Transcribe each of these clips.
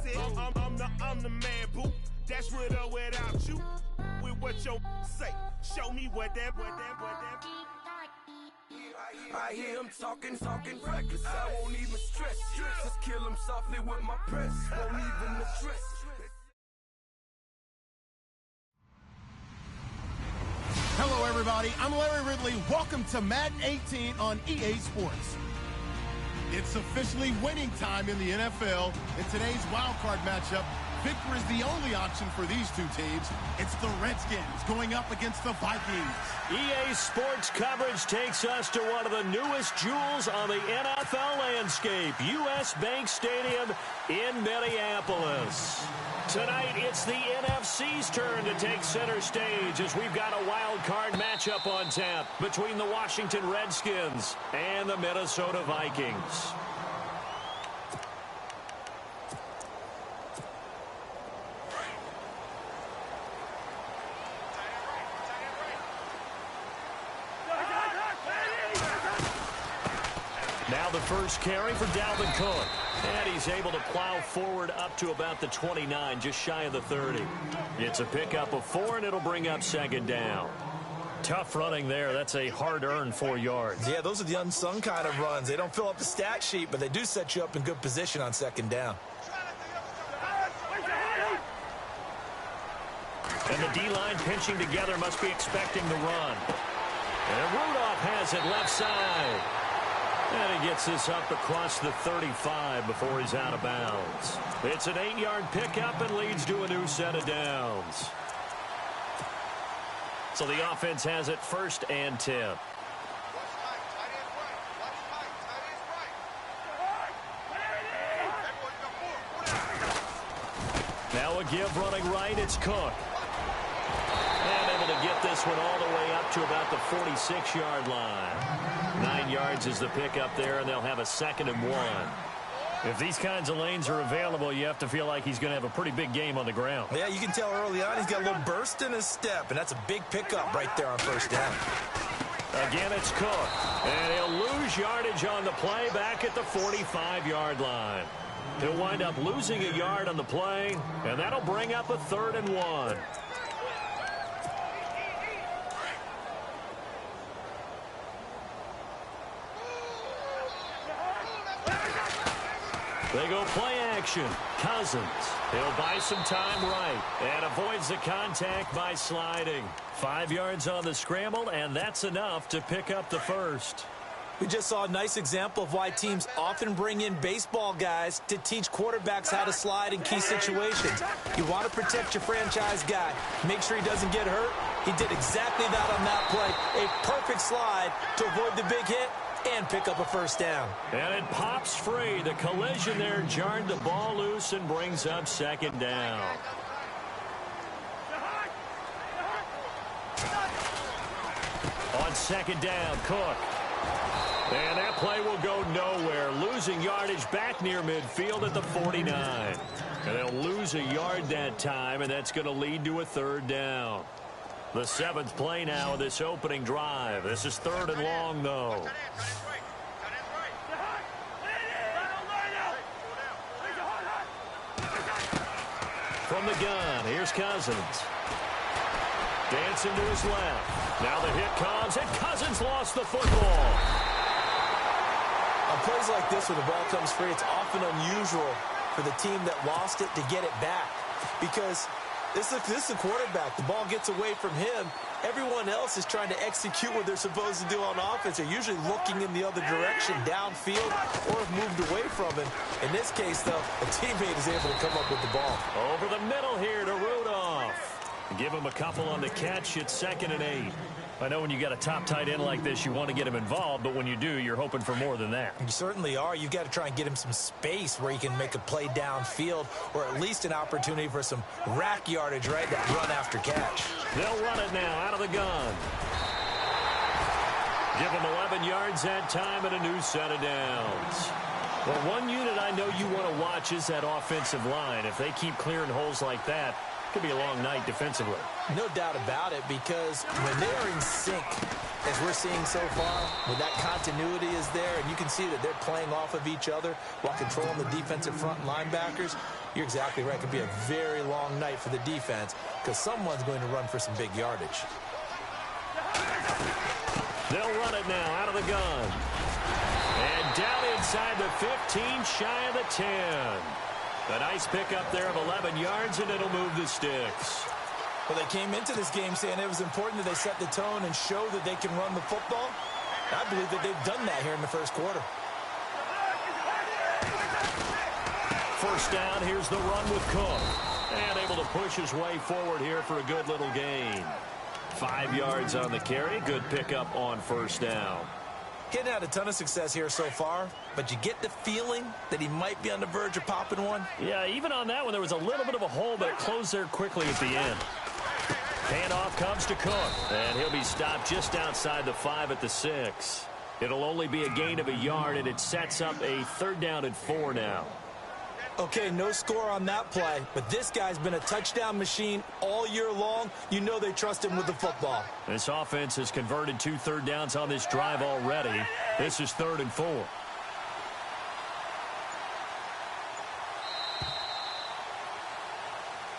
said, I'm the man, boo. That's with or without you. With what you say. Show me what that. I hear him talking reckless. I won't even stress. Just kill him softly with my press. Won't even address. Hello, everybody. I'm Larry Ridley. Welcome to Madden 18 on EA Sports. It's officially winning time in the NFL. In today's wildcard matchup, victory is the only option for these two teams. It's the Redskins going up against the Vikings. EA Sports coverage takes us to one of the newest jewels on the NFL landscape, US Bank Stadium in Minneapolis. Tonight, it's the NFC's turn to take center stage as we've got a wild card matchup on tap between the Washington Redskins and the Minnesota Vikings. Now the first carry for Dalvin Cook. And he's able to plow forward up to about the 29, just shy of the 30. It's a pickup of 4, and it'll bring up second down. Tough running there. That's a hard-earned 4 yards. Yeah, those are the unsung kind of runs. They don't fill up the stat sheet, but they do set you up in good position on second down. And the D-line pinching together must be expecting the run. And Rudolph has it left side. And he gets this up across the 35 before he's out of bounds. It's an 8-yard pickup and leads to a new set of downs. So the offense has it 1st and 10. Now a give running right, it's Cook. And able to get this one all the way up to about the 46-yard line. 9 yards is the pickup there, and they'll have a 2nd and 1. If these kinds of lanes are available, you have to feel like he's going to have a pretty big game on the ground. Yeah, you can tell early on he's got a little burst in his step, and that's a big pickup right there on 1st down. Again, it's Cook. And he'll lose yardage on the play back at the 45-yard line. He'll wind up losing a yard on the play, and that'll bring up a 3rd and 1. They go play action. Cousins. He'll buy some time right and avoids the contact by sliding. 5 yards on the scramble, and that's enough to pick up the 1st. We just saw a nice example of why teams often bring in baseball guys to teach quarterbacks how to slide in key situations. You want to protect your franchise guy. Make sure he doesn't get hurt. He did exactly that on that play. A perfect slide to avoid the big hit and pick up a 1st down. And it pops free. The collision there jarred the ball loose and brings up 2nd down. On 2nd down, Cook. And that play will go nowhere. Losing yardage back near midfield at the 49. And they'll lose a yard that time, and that's going to lead to a 3rd down. The 7th play now of this opening drive. This is 3rd and long, though. From the gun, here's Cousins. Dancing to his left. Now the hit comes, and Cousins lost the football. On plays like this where the ball comes free, it's often unusual for the team that lost it to get it back. Because this is a quarterback. The ball gets away from him. Everyone else is trying to execute what they're supposed to do on offense. They're usually looking in the other direction, downfield, or have moved away from it. In this case, though, a teammate is able to come up with the ball. Over the middle here to Rudolph. Give him a couple on the catch. It's 2nd and 8. I know when you got a top tight end like this, you want to get him involved, but when you do, you're hoping for more than that. You certainly are. You've got to try and get him some space where he can make a play downfield, or at least an opportunity for some rack yardage, right? That run after catch. They'll run it now out of the gun. Give him 11 yards that time and a new set of downs. Well, one unit I know you want to watch is that offensive line. If they keep clearing holes like that, could be a long night defensively. No doubt about it, because when they are in sync, as we're seeing so far, when that continuity is there, and you can see that they're playing off of each other while controlling the defensive front linebackers, You're exactly right. It could be a very long night for the defense because someone's going to run for some big yardage. They'll run it now out of the gun. And down inside the 15, shy of the 10. A nice pickup there of 11 yards, and it'll move the sticks. Well, they came into this game saying it was important that they set the tone and show that they can run the football. I believe that they've done that here in the first quarter. First down, here's the run with Cook. And able to push his way forward here for a good little gain. 5 yards on the carry. Good pickup on first down. Getting had a ton of success here so far, but you get the feeling that he might be on the verge of popping one. Yeah, even on that one, there was a little bit of a hole, but it closed there quickly at the end. Handoff comes to Cook, and he'll be stopped just outside the 5 at the 6. It'll only be a gain of a yard, and it sets up a 3rd down and 4 now. Okay, no score on that play, but this guy's been a touchdown machine all year long. You know they trust him with the football. This offense has converted 2 third downs on this drive already. This is 3rd and 4.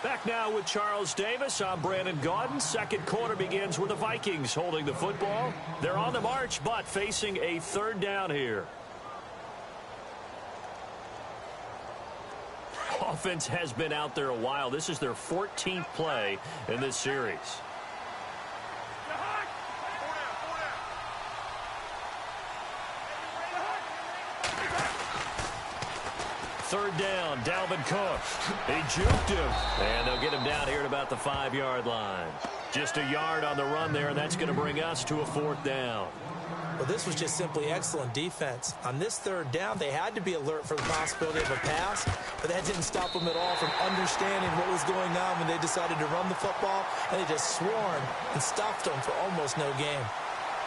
Back now with Charles Davis. I'm Brandon Gaudin. Second quarter begins with the Vikings holding the football. They're on the march, but facing a 3rd down here. Offense has been out there a while. This is their 14th play in this series. Third down, Dalvin Cook. He juked him, and they'll get him down here at about the 5-yard line. Just a yard on the run there, and that's going to bring us to a 4th down. Well, this was just simply excellent defense. On this 3rd down, they had to be alert for the possibility of a pass, but that didn't stop them at all from understanding what was going on when they decided to run the football, and they just swarmed and stopped them for almost no gain.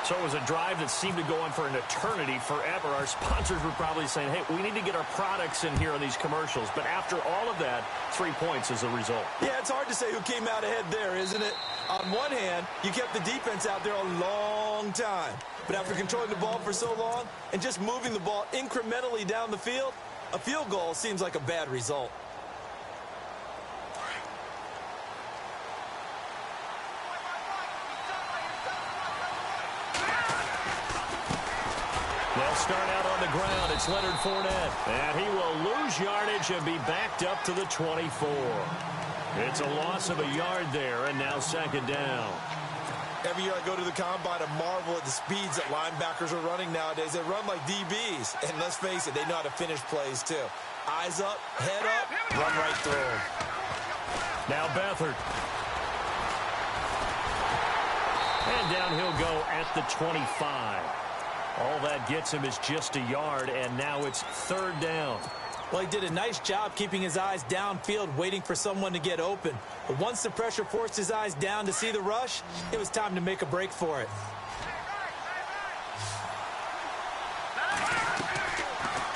So it was a drive that seemed to go on for an eternity, forever. Our sponsors were probably saying, hey, we need to get our products in here on these commercials. But after all of that, 3 points as a result. Yeah, it's hard to say who came out ahead there, isn't it? On one hand, you kept the defense out there a long time. But after controlling the ball for so long and just moving the ball incrementally down the field, a field goal seems like a bad result. They'll start out on the ground. It's Leonard Fournette. And he will lose yardage and be backed up to the 24. It's a loss of a yard there, and now 2nd down. Every year I go to the combine and marvel at the speeds that linebackers are running nowadays. They run like DBs. And let's face it, they know how to finish plays too. Eyes up, head up, run right through them. Now Beathard. And down he'll go at the 25. All that gets him is just a yard, and now it's 3rd down. Well, he did a nice job keeping his eyes downfield, waiting for someone to get open. But once the pressure forced his eyes down to see the rush, it was time to make a break for it.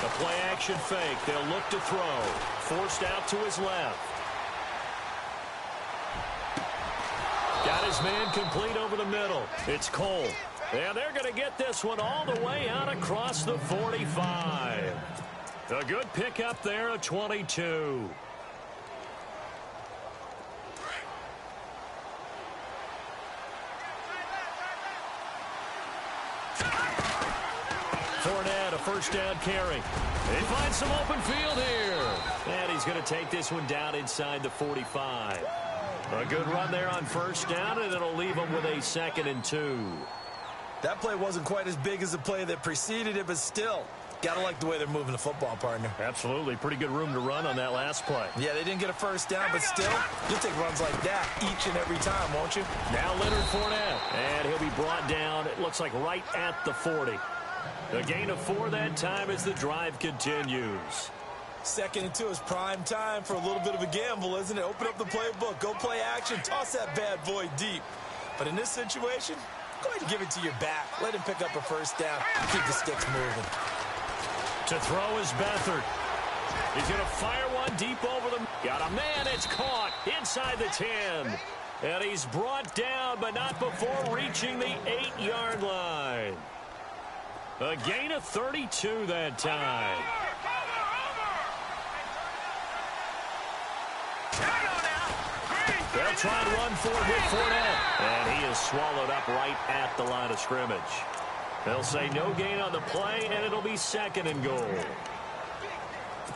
The play-action fake. They'll look to throw. Forced out to his left. Got his man complete over the middle. It's Cole. And they're going to get this one all the way out across the 45. A good pickup there at 22. Fournette, a 1st down carry. They find some open field here. And he's going to take this one down inside the 45. A good run there on 1st down, and it'll leave him with a 2nd and 2. That play wasn't quite as big as the play that preceded it, but still, got to like the way they're moving the football, partner. Absolutely. Pretty good room to run on that last play. Yeah, they didn't get a 1st down, but still, you'll take runs like that each and every time, won't you? Now Leonard Fournette, and he'll be brought down, it looks like right at the 40. A gain of 4 that time as the drive continues. 2nd and 2 is prime time for a little bit of a gamble, isn't it? Open up the playbook, go play action, toss that bad boy deep. But in this situation, go ahead and give it to your back. Let him pick up a 1st down. Keep the sticks moving. To throw is Beathard. He's going to fire one deep over the... Got a man. It's caught inside the 10. And he's brought down, but not before reaching the 8-yard line. A gain of 32 that time. They'll try and run for it with Fournette. And he is swallowed up right at the line of scrimmage. They'll say no gain on the play, and it'll be 2nd and goal.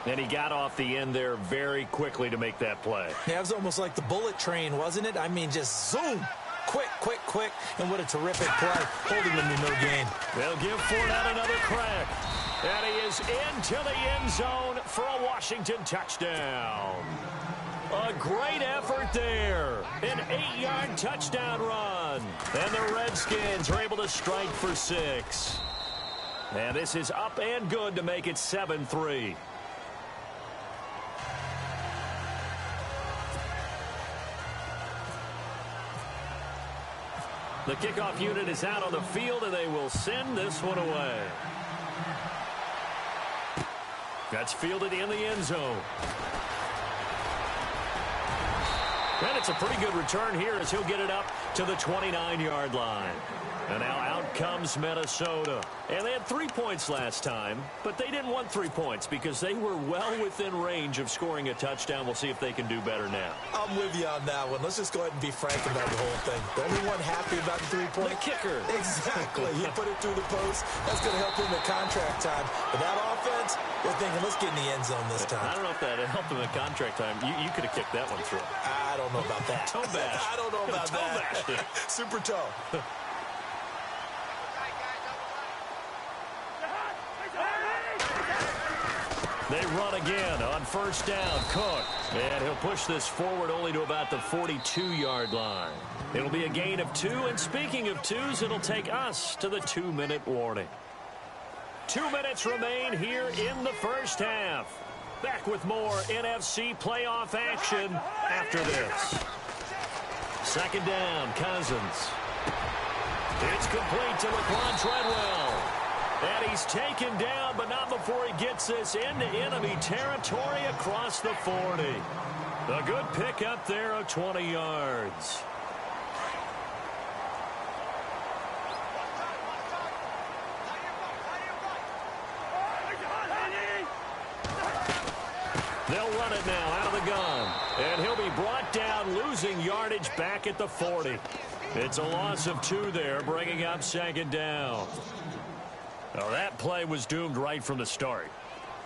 And he got off the end there very quickly to make that play. Yeah, it was almost like the bullet train, wasn't it? I mean, just zoom. Quick, quick, quick. And what a terrific play, holding him to no gain. They'll give Fournette another crack. And he is into the end zone for a Washington touchdown. A great effort there. An 8-yard touchdown run. And the Redskins are able to strike for 6. And this is up and good to make it 7-3. The kickoff unit is out on the field, and they will send this one away. That's fielded in the end zone. And it's a pretty good return here as he'll get it up to the 29-yard line. And now out comes Minnesota. And they had 3 points last time, but they didn't want 3 points because they were well within range of scoring a touchdown. We'll see if they can do better now. I'm with you on that one. Let's just go ahead and be frank about the whole thing. The only one happy about the 3-point? The kicker. Exactly. He put it through the post. That's going to help him at contract time. But that offense, they're thinking, let's get in the end zone this time. I don't know if that helped him at contract time. You could have kicked that one through. I don't know about that. Toe bash. I don't know about that. Super toe. They run again on first down. Cook. And he'll push this forward only to about the 42-yard line. It'll be a gain of 2. And speaking of 2s, it'll take us to the 2-minute warning. 2 minutes remain here in the first half. Back with more NFC playoff action after this. Second down, Cousins. It's complete to Laquan Treadwell. And he's taken down, but not before he gets this into enemy territory across the 40. A good pickup there of 20 yards. They'll run it now out of the gun. And he'll be brought down, losing yardage back at the 40. It's a loss of 2 there, bringing up second down. Now that play was doomed right from the start.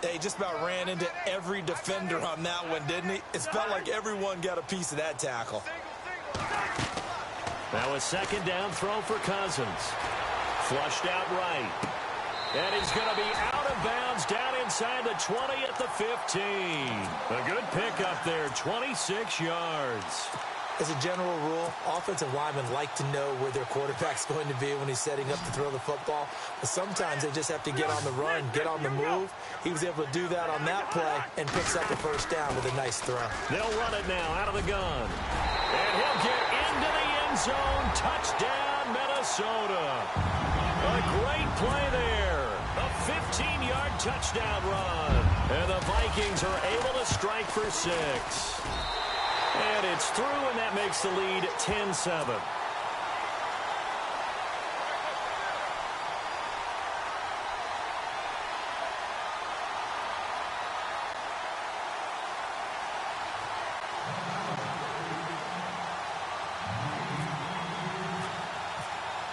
He just about ran into every defender on that one, didn't he? It felt like everyone got a piece of that tackle. Now a second down throw for Cousins. Flushed out right. And he's going to be out of bounds down inside the 20 at the 15. A good pickup there, 26 yards. As a general rule, offensive linemen like to know where their quarterback's going to be when he's setting up to throw the football. But sometimes they just have to get on the run, get on the move. He was able to do that on that play and picks up a first down with a nice throw. They'll run it now out of the gun. And he'll get into the end zone. Touchdown, Minnesota. A great play there. A 15-yard touchdown run. And the Vikings are able to strike for 6. And it's through, and that makes the lead 10-7.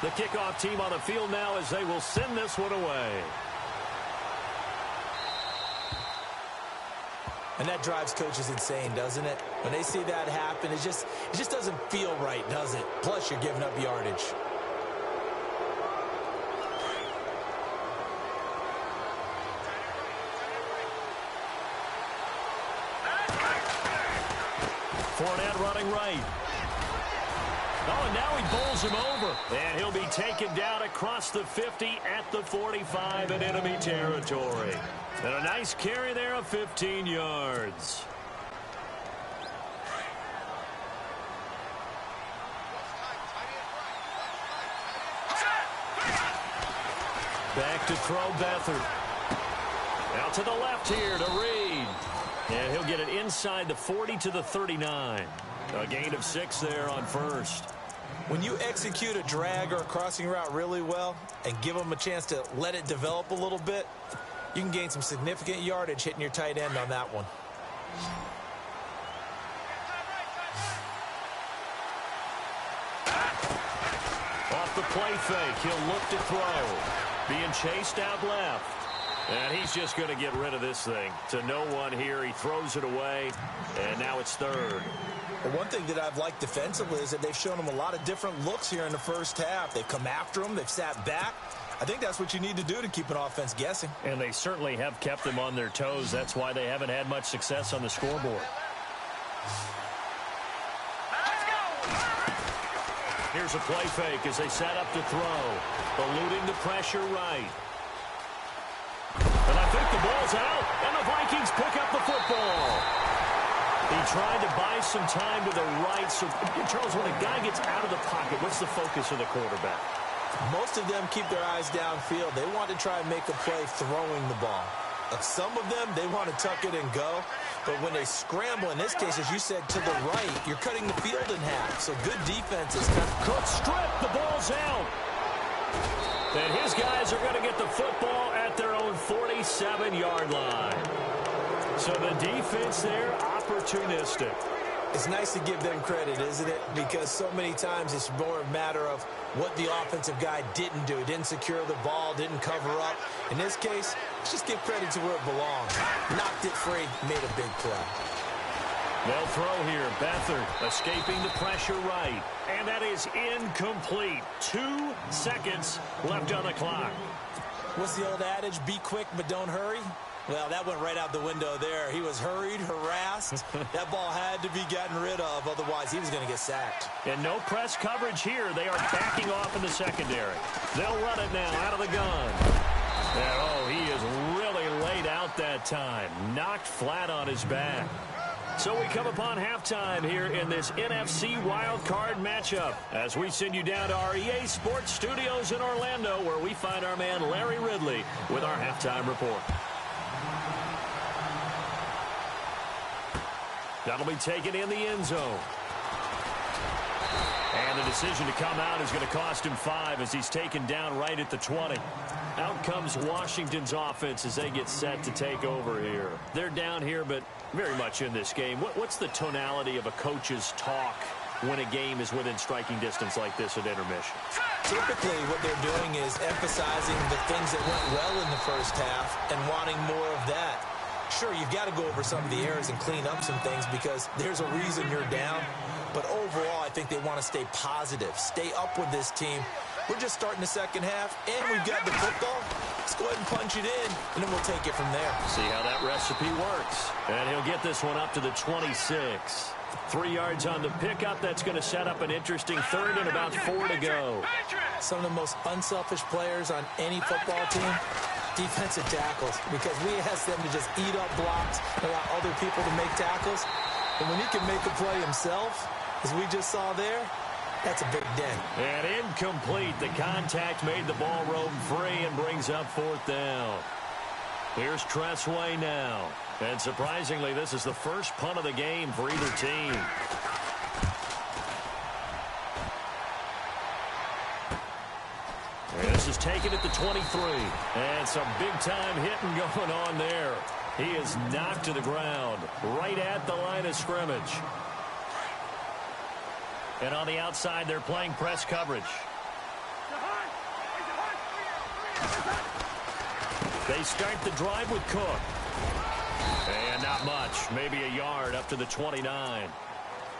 The kickoff team on the field now as they will send this one away. And that drives coaches insane, doesn't it? When they see that happen, it just doesn't feel right, does it? Plus, you're giving up yardage. Fournette running right. Oh, and now he bowls him over. And he'll be taken down across the 50 at the 45 in enemy territory. And a nice carry there of 15 yards. Back to throw Beathard. Out to the left here to Reed. And he'll get it inside the 40 to the 39. A gain of 6 there on first. When you execute a drag or a crossing route really well and give them a chance to let it develop a little bit, you can gain some significant yardage hitting your tight end on that one. play fake. He'll look to throw. Being chased out left. And he's just going to get rid of this thing. To no one here. He throws it away. And now it's third. Well, one thing that I've liked defensively is that they've shown him a lot of different looks here in the first half. They've come after him. They've sat back. I think that's what you need to do to keep an offense guessing. And they certainly have kept them on their toes. That's why they haven't had much success on the scoreboard. Here's a play fake as they set up to throw. Eluding the pressure right. And I think the ball's out, and the Vikings pick up the football. He tried to buy some time to the right. So, Charles, when a guy gets out of the pocket, what's the focus of the quarterback? Most of them keep their eyes downfield. They want to try and make a play throwing the ball. Some of them, they want to tuck it and go. But when they scramble, in this case, as you said, to the right, you're cutting the field in half. So good defense is kind of... Cook strip, the ball's out. And his guys are going to get the football at their own 47-yard line. So the defense there, opportunistic. It's nice to give them credit, isn't it? Because so many times it's more a matter of what the offensive guy didn't do. Didn't secure the ball, didn't cover up. In this case, let's just give credit to where it belongs. Knocked it free, made a big play. They'll throw here. Beathard escaping the pressure right. And that is incomplete. 2 seconds left on the clock. What's the old adage? Be quick, but don't hurry. Well, that went right out the window there. He was hurried, harassed. That ball had to be gotten rid of, otherwise he was going to get sacked. And no press coverage here. They are backing off in the secondary. They'll run it now out of the gun. And, oh, he is really laid out that time. Knocked flat on his back. So we come upon halftime here in this NFC wildcard matchup as we send you down to our EA Sports Studios in Orlando where we find our man Larry Ridley with our halftime report. That'll be taken in the end zone. And the decision to come out is going to cost him 5 as he's taken down right at the 20. Out comes Washington's offense as they get set to take over here. They're down here, but very much in this game. What's the tonality of a coach's talk when a game is within striking distance like this at intermission? Typically, what they're doing is emphasizing the things that went well in the first half and wanting more of that. Sure, you've got to go over some of the errors and clean up some things because there's a reason you're down. But overall, I think they want to stay positive, stay up with this team. We're just starting the second half, and we've got the football. Let's go ahead and punch it in, and then we'll take it from there. See how that recipe works. And he'll get this one up to the 26. 3 yards on the pickup. That's going to set up an interesting third and about 4 to go. Some of the most unselfish players on any football team, defensive tackles, because we ask them to just eat up blocks and allow other people to make tackles. And when he can make a play himself, as we just saw there, that's a big dent. And incomplete. The contact made the ball roam free and brings up 4th down. Here's Tressway now. And surprisingly, this is the first punt of the game for either team. And this is taken at the 23. And some big-time hitting going on there. He is knocked to the ground right at the line of scrimmage. And on the outside, they're playing press coverage. They start the drive with Cook. And not much. Maybe a yard up to the 29.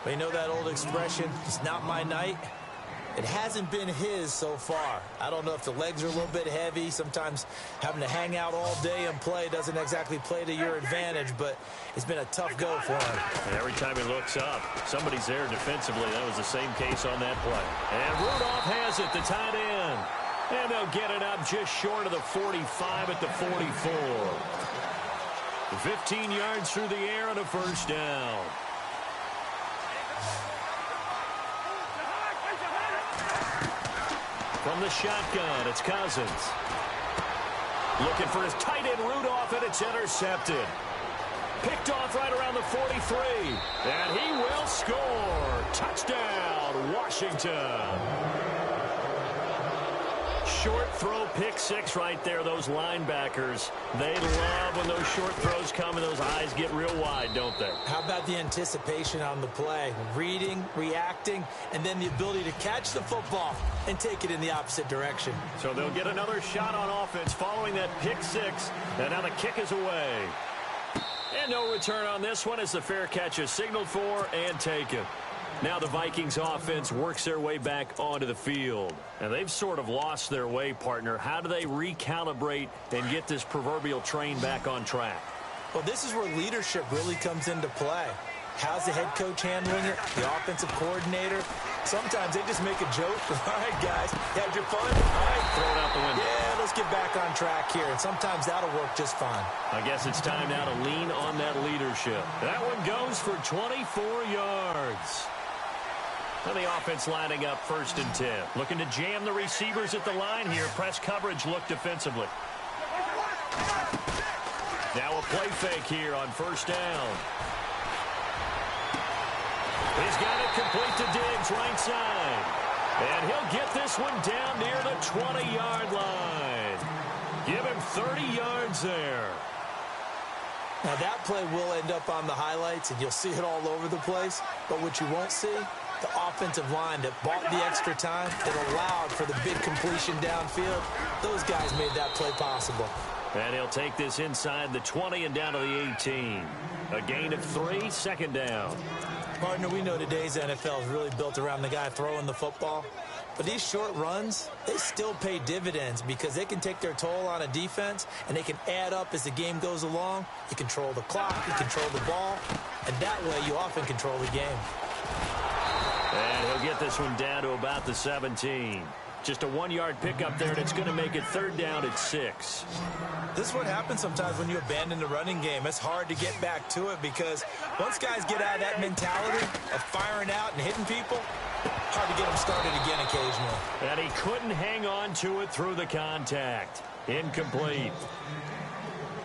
They know that old expression, it's not my night. It hasn't been his so far. I don't know if the legs are a little bit heavy. Sometimes having to hang out all day and play doesn't exactly play to your advantage, but it's been a tough go for him. And every time he looks up, somebody's there defensively. That was the same case on that play. And Rudolph has it, the tight end. And they'll get it up just short of the 45 at the 44. 15 yards through the air and a first down. From the shotgun, it's Cousins. Looking for his tight end, Rudolph, and it's intercepted. Picked off right around the 43. And he will score. Touchdown, Washington. Short throw pick six right there. Those linebackers, they love when those short throws come and those eyes get real wide, don't they? How about the anticipation on the play? Reading, reacting, and then the ability to catch the football and take it in the opposite direction. So they'll get another shot on offense following that pick six. And now the kick is away. And no return on this one as the fair catch is signaled for and taken. Now the Vikings offense works their way back onto the field. And they've sort of lost their way, partner. How do they recalibrate and get this proverbial train back on track? Well, this is where leadership really comes into play. How's the head coach handling it? The offensive coordinator? Sometimes they just make a joke. All right, guys, you had your fun? All right, throw it out the window. Yeah, let's get back on track here. And sometimes that'll work just fine. I guess it's time now to lean on that leadership. That one goes for 24 yards. And the offense lining up 1st and 10. Looking to jam the receivers at the line here. Press coverage look defensively. Now a play fake here on 1st down. He's got it complete to Diggs right side. And he'll get this one down near the 20-yard line. Give him 30 yards there. Now that play will end up on the highlights, and you'll see it all over the place. But what you won't see, the offensive line that bought the extra time, that allowed for the big completion downfield. Those guys made that play possible. And he'll take this inside the 20 and down to the 18. A gain of 3, 2nd down. Partner, we know today's NFL is really built around the guy throwing the football. But these short runs, they still pay dividends because they can take their toll on a defense, and they can add up as the game goes along. You control the clock, you control the ball, and that way you often control the game. And he'll get this one down to about the 17. Just a 1-yard pickup there, and it's going to make it 3rd down at 6. This is what happens sometimes when you abandon the running game. It's hard to get back to it because once guys get out of that mentality of firing out and hitting people, hard to get them started again occasionally. And he couldn't hang on to it through the contact. Incomplete.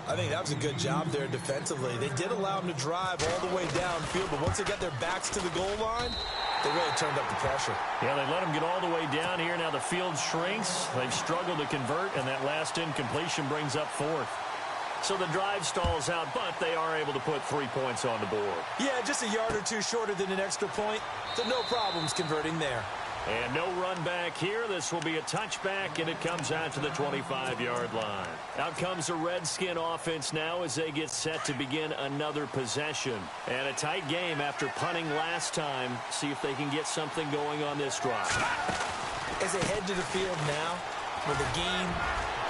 I think that was a good job there defensively. They did allow him to drive all the way downfield, but once they got their backs to the goal line, they really turned up the pressure. Yeah, they let him get all the way down here. Now the field shrinks. They've struggled to convert, and that last incompletion brings up 4th. So the drive stalls out, but they are able to put 3 points on the board. Yeah, just a yard or two shorter than an extra point, so no problems converting there. And no run back here. This will be a touchback, and it comes out to the 25-yard line. Out comes the Redskin offense now as they get set to begin another possession. And a tight game after punting last time. See if they can get something going on this drive. As they head to the field now, with the game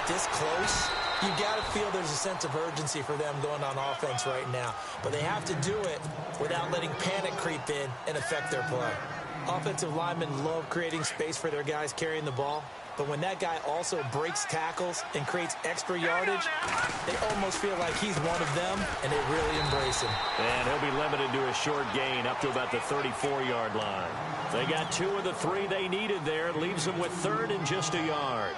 this close, you got to feel there's a sense of urgency for them going on offense right now. But they have to do it without letting panic creep in and affect their play. Offensive linemen love creating space for their guys carrying the ball, but when that guy also breaks tackles and creates extra yardage, they almost feel like he's one of them, and they really embrace him. And he'll be limited to a short gain up to about the 34-yard line. They got 2 of the 3 they needed there. Leaves them with 3rd and just a yard.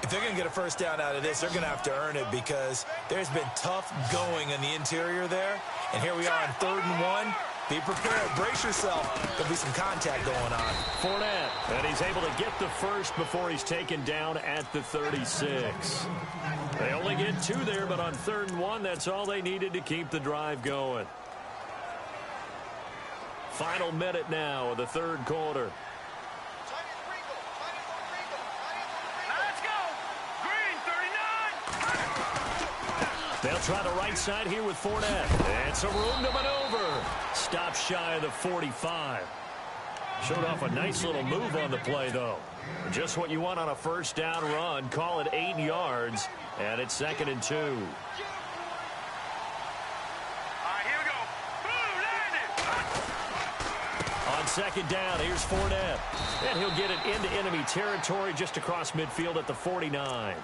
If they're going to get a first down out of this, they're going to have to earn it because there's been tough going in the interior there. And here we are on 3rd and 1. Be prepared. Brace yourself. There'll be some contact going on. Fournette, and he's able to get the first before he's taken down at the 36. They only get 2 there, but on 3rd and 1, that's all they needed to keep the drive going. Final minute now of the 3rd quarter. They'll try the right side here with Fournette. And some room to maneuver. Stop shy of the 45. Showed off a nice little move on the play, though. Just what you want on a first down run. Call it 8 yards. And it's 2nd and 2. On 2nd down, here's Fournette. And he'll get it into enemy territory just across midfield at the 49.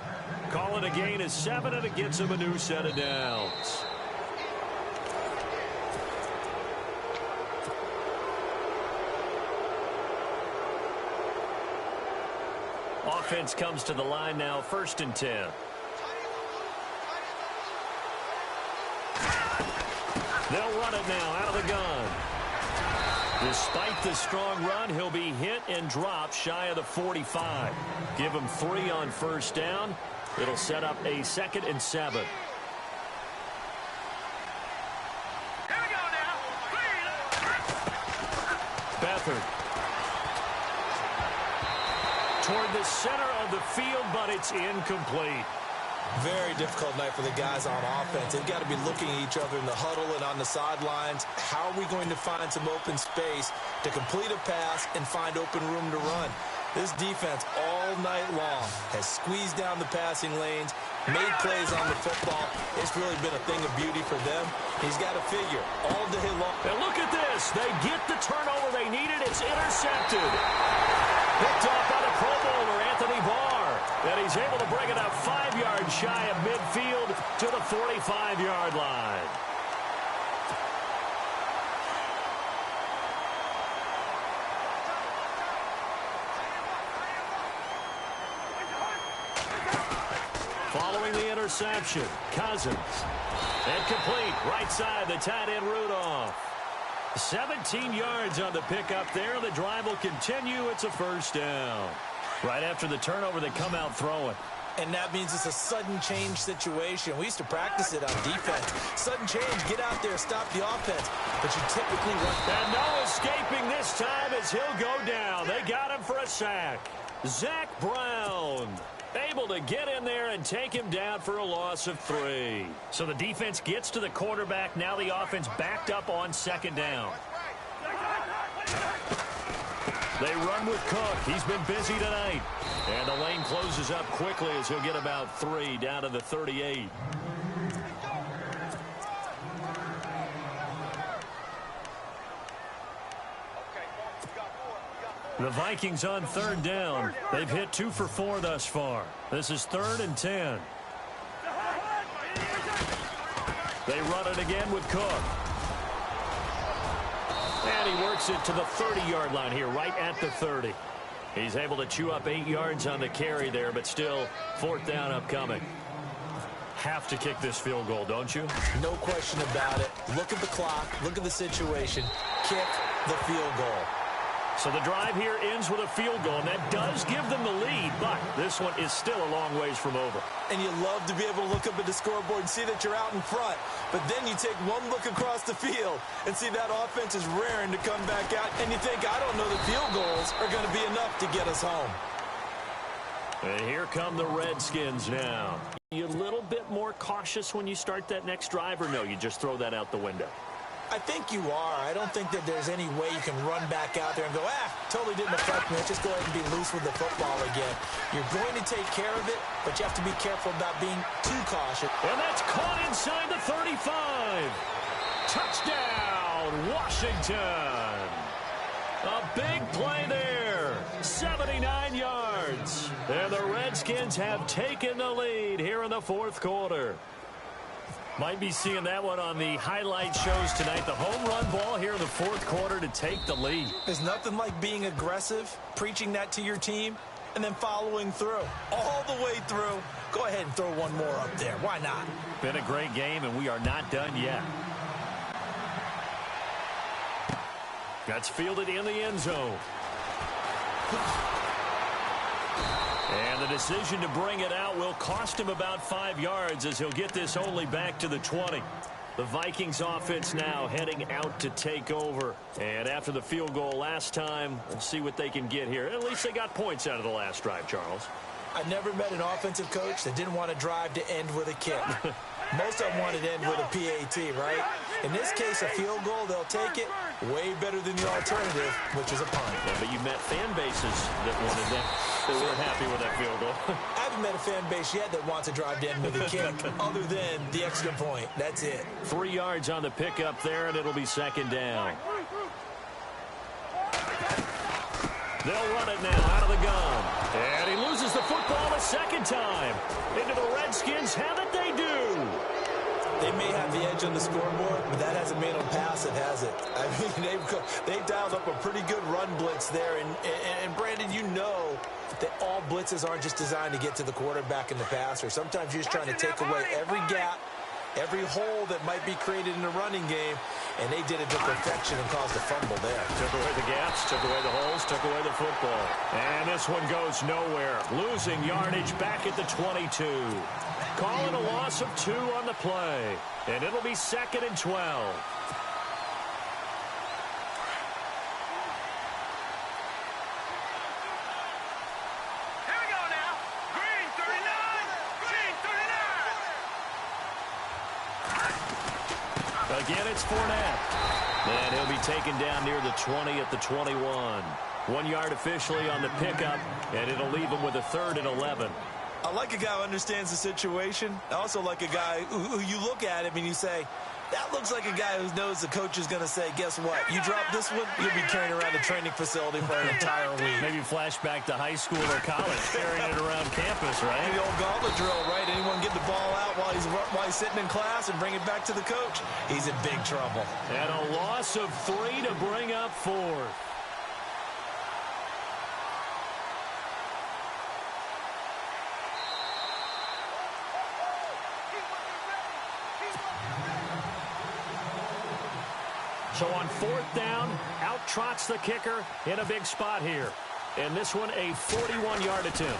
Call it a gain of 7, and it gets him a new set of downs. Offense comes to the line now, 1st and 10. They'll run it now out of the gun. Despite the strong run, he'll be hit and dropped shy of the 45. Give him 3 on first down. It'll set up a 2nd and 7. Beathard. Toward the center of the field, but it's incomplete. Very difficult night for the guys on offense. They've got to be looking at each other in the huddle and on the sidelines. How are we going to find some open space to complete a pass and find open room to run? This defense all night long has squeezed down the passing lanes, made plays on the football. It's really been a thing of beauty for them. He's got to figure all day long. And look at this. They get the turnover they needed. It's intercepted. Picked off by the Pro Bowler, Anthony Barr. And he's able to bring it up 5 yards shy of midfield to the 45-yard line. Following the interception, Cousins. And complete, right side, the tight end Rudolph. 17 yards on the pickup there. The drive will continue. It's a first down. Right after the turnover, they come out throwing. And that means it's a sudden change situation. We used to practice it on defense. Sudden change, get out there, stop the offense. But you typically run. And no escaping this time as he'll go down. They got him for a sack. Zach Brown able to get in there and take him down for a loss of 3. So the defense gets to the quarterback. Now the offense backed up on 2nd down. They run with Cook. He's been busy tonight. And the lane closes up quickly as he'll get about 3 down to the 38. The Vikings on 3rd down. They've hit 2 for 4 thus far. This is 3rd and 10. They run it again with Cook. And he works it to the 30-yard line here, right at the 30. He's able to chew up 8 yards on the carry there, but still 4th down upcoming. Have to kick this field goal, don't you? No question about it. Look at the clock. Look at the situation. Kick the field goal. So the drive here ends with a field goal, and that does give them the lead, but this one is still a long ways from over. And you love to be able to look up at the scoreboard and see that you're out in front, but then you take one look across the field and see that offense is raring to come back out, and you think, I don't know, the field goals are going to be enough to get us home. And here come the Redskins now. You a little bit more cautious when you start that next drive, or no, you just throw that out the window? I think you are. I don't think that there's any way you can run back out there and go, totally didn't affect me. Let's just go ahead and be loose with the football again. You're going to take care of it, but you have to be careful about being too cautious. And that's caught inside the 35. Touchdown, Washington. A big play there. 79 yards. And the Redskins have taken the lead here in the 4th quarter. Might be seeing that one on the highlight shows tonight. The home run ball here in the 4th quarter to take the lead. There's nothing like being aggressive, preaching that to your team, and then following through. All the way through. Go ahead and throw one more up there. Why not? Been a great game, and we are not done yet. That's fielded in the end zone. And the decision to bring it out will cost him about 5 yards as he'll get this only back to the 20. The Vikings offense now heading out to take over. And after the field goal last time, we'll see what they can get here. At least they got points out of the last drive, Charles. I've never met an offensive coach that didn't want to drive to end with a kick. Most of them wanted to end with a PAT, right? In this case, a field goal, they'll take it. Way better than the alternative, which is a punt. Yeah, but you met fan bases that wanted that. They weren't happy with that field goal. I haven't met a fan base yet that wants to drive to end with a kick other than the extra point. That's it. 3 yards on the pickup there, and it'll be 2nd down. They'll run it now out of the gun. And he loses the football a 2nd time. Into the Redskins have it, they do. They may have the edge on the scoreboard, but that hasn't made them pass it, has it? I mean, they've dialed up a pretty good run blitz there. And Brandon, you know that all blitzes aren't just designed to get to the quarterback and the passer. Sometimes you're just trying to take away every gap every hole that might be created in the running game, and they did it to perfection and caused a fumble there. Took away the gaps, took away the holes, took away the football. And this one goes nowhere. Losing yardage back at the 22. Calling a loss of 2 on the play. And it'll be 2nd and 12. Again, it's Fournette. And he'll be taken down near the 20 at the 21. 1 yard officially on the pickup, and it'll leave him with a 3rd and 11. I like a guy who understands the situation. I also like a guy who you look at him and you say, that looks like a guy who knows the coach is going to say, guess what? You drop this one, you'll be carrying around the training facility for an entire week. Maybe flashback to high school or college, carrying it around campus, right? The old gauntlet drill, right? Anyone get the ball out while he's sitting in class and bring it back to the coach? He's in big trouble. And a loss of 3 to bring up 4th. So on 4th down, out trots the kicker in a big spot here. And this one a 41-yard attempt.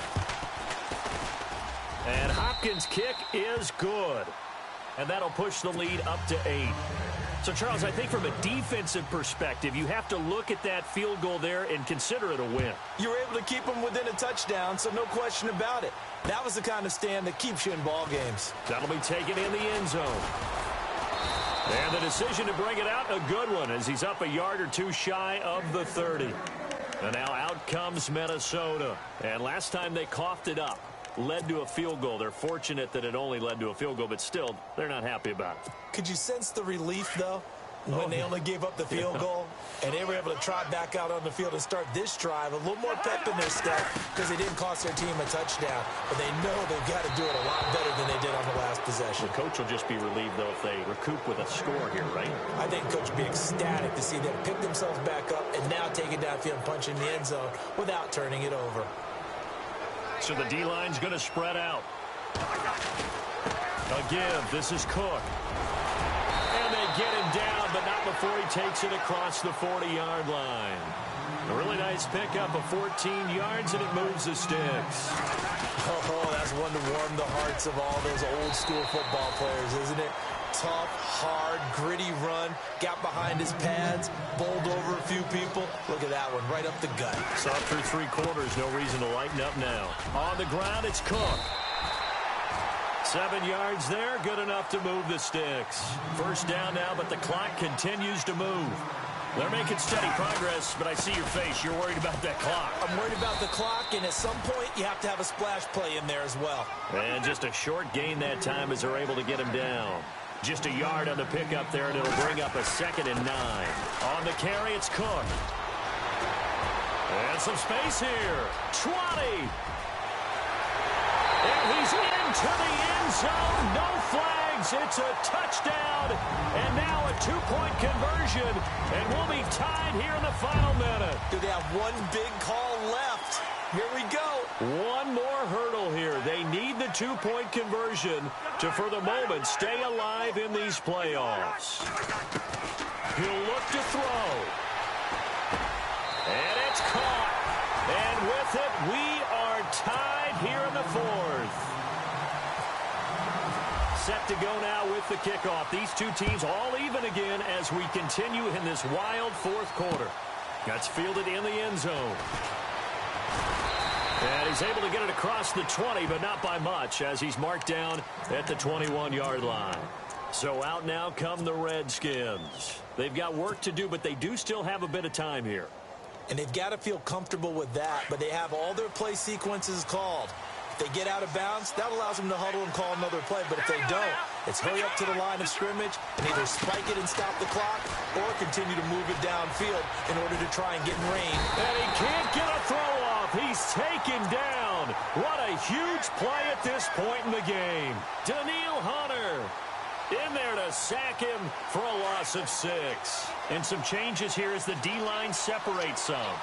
And Hopkins' kick is good. And that'll push the lead up to 8. So, Charles, I think from a defensive perspective, you have to look at that field goal there and consider it a win. You were able to keep them within a touchdown, so no question about it. That was the kind of stand that keeps you in ball games. That'll be taken in the end zone. And the decision to bring it out, a good one, as he's up a yard or 2 shy of the 30. And now out comes Minnesota. And last time they coughed it up, led to a field goal. They're fortunate that it only led to a field goal, but still, they're not happy about it. Could you sense the relief, though, when they only gave up the field goal? And they were able to trot back out on the field and start this drive. A little more pep in their step because they didn't cost their team a touchdown. But they know they've got to do it a lot better than they did on the last possession. The coach will just be relieved, though, if they recoup with a score here, right? I think coach will be ecstatic to see them pick themselves back up and now take it downfield and punch in the end zone without turning it over. So the D-line's going to spread out. A give. This is Cook. And they get him down, but not before he takes it across the 40-yard line. A really nice pickup of 14 yards, and it moves the sticks. Oh, that's one to warm the hearts of all those old-school football players, isn't it? Tough, hard, gritty run, got behind his pads, bowled over a few people. Look at that one, right up the gut. Soft through 3 quarters, no reason to lighten up now. On the ground, it's Cook. 7 yards there, good enough to move the sticks. First down now, but the clock continues to move. They're making steady progress, but I see your face. You're worried about that clock. I'm worried about the clock, and at some point, you have to have a splash play in there as well. And just a short gain that time as they're able to get him down. Just a yard on the pickup there, and it'll bring up a 2nd and 9. On the carry, it's Cook. And some space here. 20. And he's into the end zone. No flags. It's a touchdown. And now a 2-point conversion. And we'll be tied here in the final minute. Do they have one big call left? Here we go. One more hurdle here. They need the 2-point conversion to, for the moment, stay alive in these playoffs. He'll look to throw. And it's caught. And with it, we are tied here in the 4th. Set to go now with the kickoff. These two teams all even again as we continue in this wild 4th quarter. That's fielded in the end zone. And he's able to get it across the 20, but not by much, as he's marked down at the 21-yard line. So out now come the Redskins. They've got work to do, but they do still have a bit of time here. And they've got to feel comfortable with that, but they have all their play sequences called. If they get out of bounds, that allows them to huddle and call another play. But if they don't, it's hurry up to the line of scrimmage and either spike it and stop the clock or continue to move it downfield in order to try and get in range. And he can't get a throw off. He's taken down. What a huge play at this point in the game. Daniil Hunter in there to sack him for a loss of 6. And some changes here as the D-line separates some.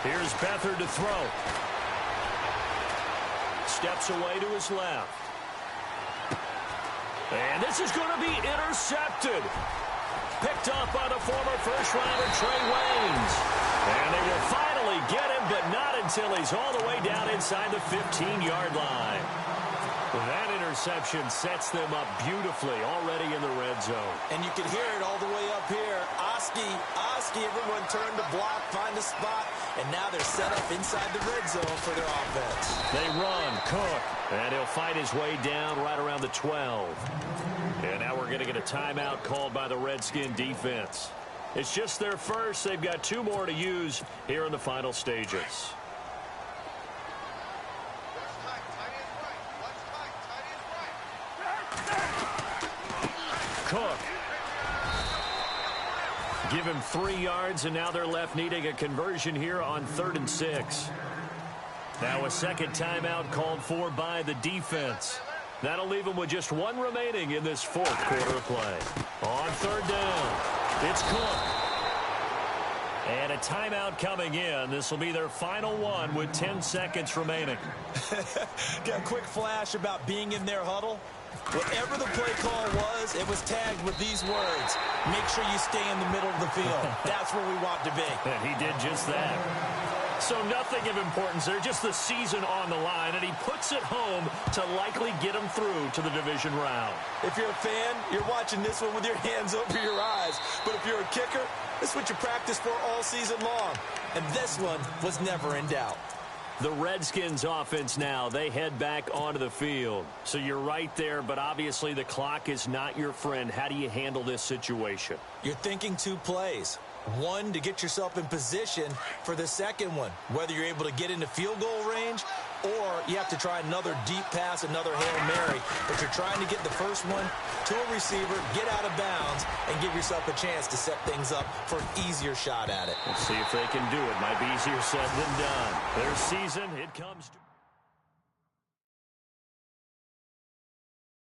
Here's Beathard to throw. steps away to his left. And this is going to be intercepted. Picked up by the former first-rounder Trey Waynes. And they will finally get him, but not until he's all the way down inside the 15-yard line. That interception sets them up beautifully already in the red zone. And you can hear it all the way up here. Oski, everyone turned to block, find a spot, and now they're set up inside the red zone for their offense. They run, Cook, and he'll fight his way down right around the 12. And now we're going to get a timeout called by the Redskin defense. It's just their first. They've got 2 more to use here in the final stages. Cook. Give him 3 yards, and now they're left needing a conversion here on 3rd and 6. Now a second timeout called for by the defense. That'll leave them with just 1 remaining in this 4th quarter of play. On 3rd down, it's Cook. And a timeout coming in. This will be their final one with 10 seconds remaining. Got a quick flash about being in their huddle. Whatever the play call was, it was tagged with these words: make sure you stay in the middle of the field. That's where we want to be. And he did just that. So nothing of importance there, just the season on the line, and he puts it home to likely get them through to the division round. If you're a fan, you're watching this one with your hands over your eyes. But if you're a kicker, this is what you practice for all season long. And this one was never in doubt. The Redskins offense now, they head back onto the field. So you're right there, but obviously the clock is not your friend. How do you handle this situation? You're thinking 2 plays. One, to get yourself in position for the second one, whether you're able to get into field goal range or you have to try another deep pass, another Hail Mary. But you're trying to get the first one to a receiver, get out of bounds, and give yourself a chance to set things up for an easier shot at it. We'll see if they can do it. Might be easier said than done. Their season, it comes to...